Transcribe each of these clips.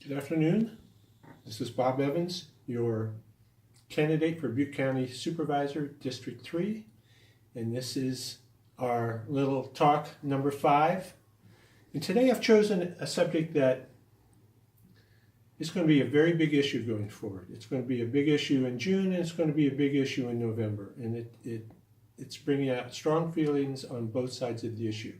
Good afternoon. This is Bob Evans, your candidate for Butte County Supervisor, District 3. And this is our little talk number 5. And today I've chosen a subject that is going to be a very big issue going forward. It's going to be a big issue in June and it's going to be a big issue in November. And it's bringing out strong feelings on both sides of the issue.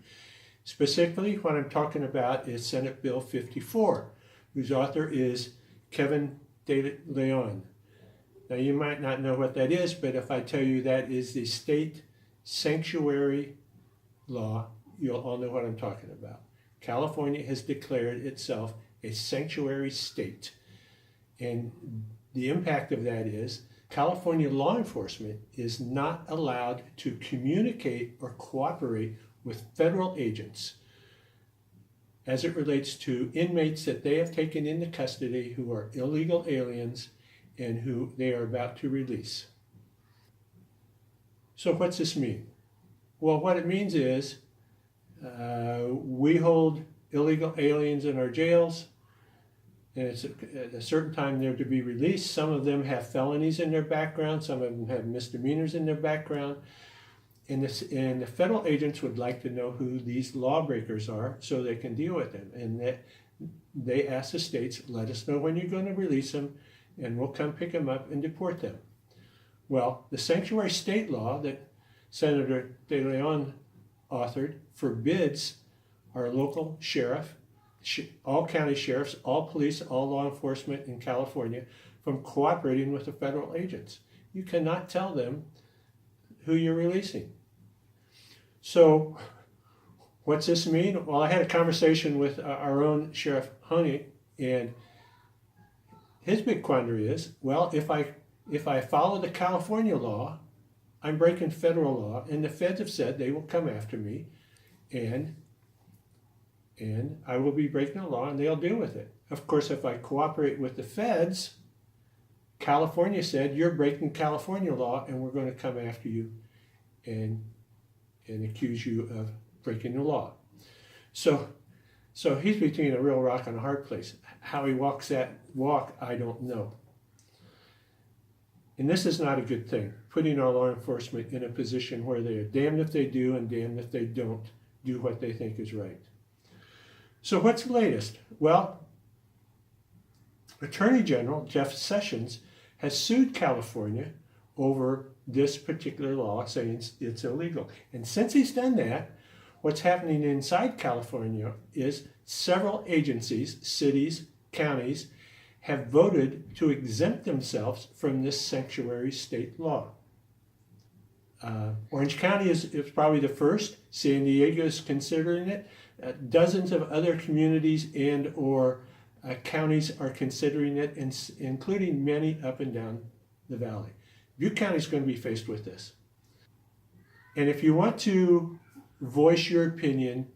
Specifically, what I'm talking about is Senate Bill 54. Whose author is Kevin De Leon. Now you might not know what that is, but if I tell you that is the state sanctuary law, you'll all know what I'm talking about. California has declared itself a sanctuary state. And the impact of that is California law enforcement is not allowed to communicate or cooperate with federal agents as it relates to inmates that they have taken into custody who are illegal aliens and who they are about to release. So what's this mean? Well, what it means is we hold illegal aliens in our jails, and it's at a certain time they're to be released. Some of them have felonies in their background, some of them have misdemeanors in their background. And the federal agents would like to know who these lawbreakers are so they can deal with them. And they ask the states, let us know when you're going to release them, and we'll come pick them up and deport them. Well, the sanctuary state law that Senator De Leon authored forbids our local sheriff, all county sheriffs, all police, all law enforcement in California from cooperating with the federal agents. You cannot tell them who you're releasing. So what's this mean? Well, I had a conversation with our own Sheriff Honey, and his big quandary is, well, if I follow the California law, I'm breaking federal law, and the feds have said they will come after me, and I will be breaking the law, and they'll deal with it. Of course, if I cooperate with the feds, California said, you're breaking California law and we're going to come after you and accuse you of breaking the law. So he's between a real rock and a hard place. How he walks that walk, I don't know. And this is not a good thing, putting our law enforcement in a position where they are damned if they do and damned if they don't do what they think is right. So what's the latest? Well, Attorney General Jeff Sessions has sued California over this particular law, saying it's illegal. And since he's done that, what's happening inside California is several agencies, cities, counties, have voted to exempt themselves from this sanctuary state law. Orange County is probably the first. San Diego is considering it. Dozens of other communities and or counties are considering it, including many up and down the valley. Butte County is going to be faced with this. And if you want to voice your opinion,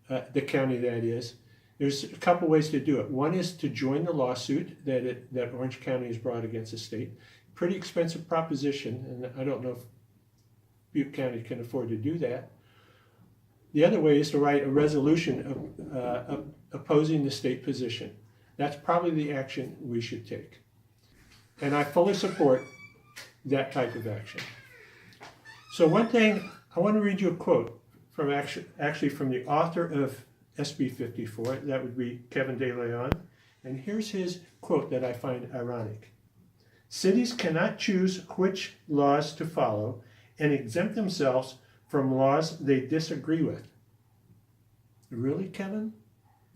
the county that is, there's a couple ways to do it. One is to join the lawsuit that Orange County has brought against the state. Pretty expensive proposition, and I don't know if Butte County can afford to do that. The other way is to write a resolution opposing the state position. That's probably the action we should take. And I fully support that type of action. So one thing, I want to read you a quote from actually from the author of SB 54, that would be Kevin De Leon. And here's his quote that I find ironic. Cities cannot choose which laws to follow and exempt themselves from laws they disagree with. Really, Kevin?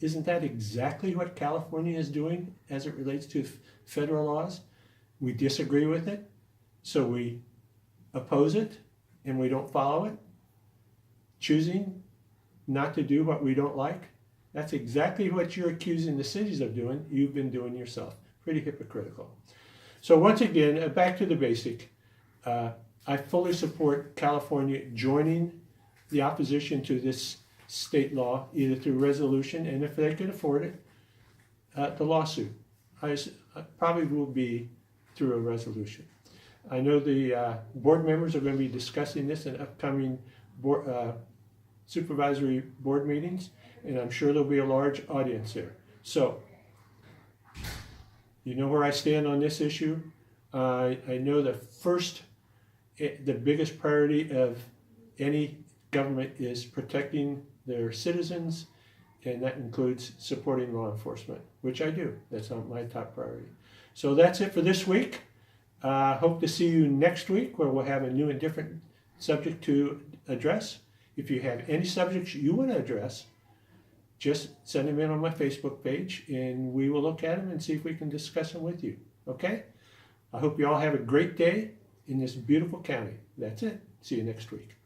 Isn't that exactly what California is doing as it relates to federal laws? We disagree with it, so we oppose it, and we don't follow it, choosing not to do what we don't like. That's exactly what you're accusing the cities of doing. You've been doing yourself. Pretty hypocritical. So once again, back to the basic. I fully support California joining the opposition to this state law, either through resolution, and if they can afford it, the lawsuit. I probably will be through a resolution. I know the board members are going to be discussing this in upcoming supervisory board meetings, and I'm sure there'll be a large audience there. So You know where I stand on this issue. I know the biggest priority of any government is protecting their citizens, and that includes supporting law enforcement, which I do. That's not my top priority. So that's it for this week. Hope to see you next week, where we'll have a new and different subject to address. If you have any subjects you want to address, just send them in on my Facebook page, and we will look at them and see if we can discuss them with you. Okay? I hope you all have a great day in this beautiful county. That's it. See you next week.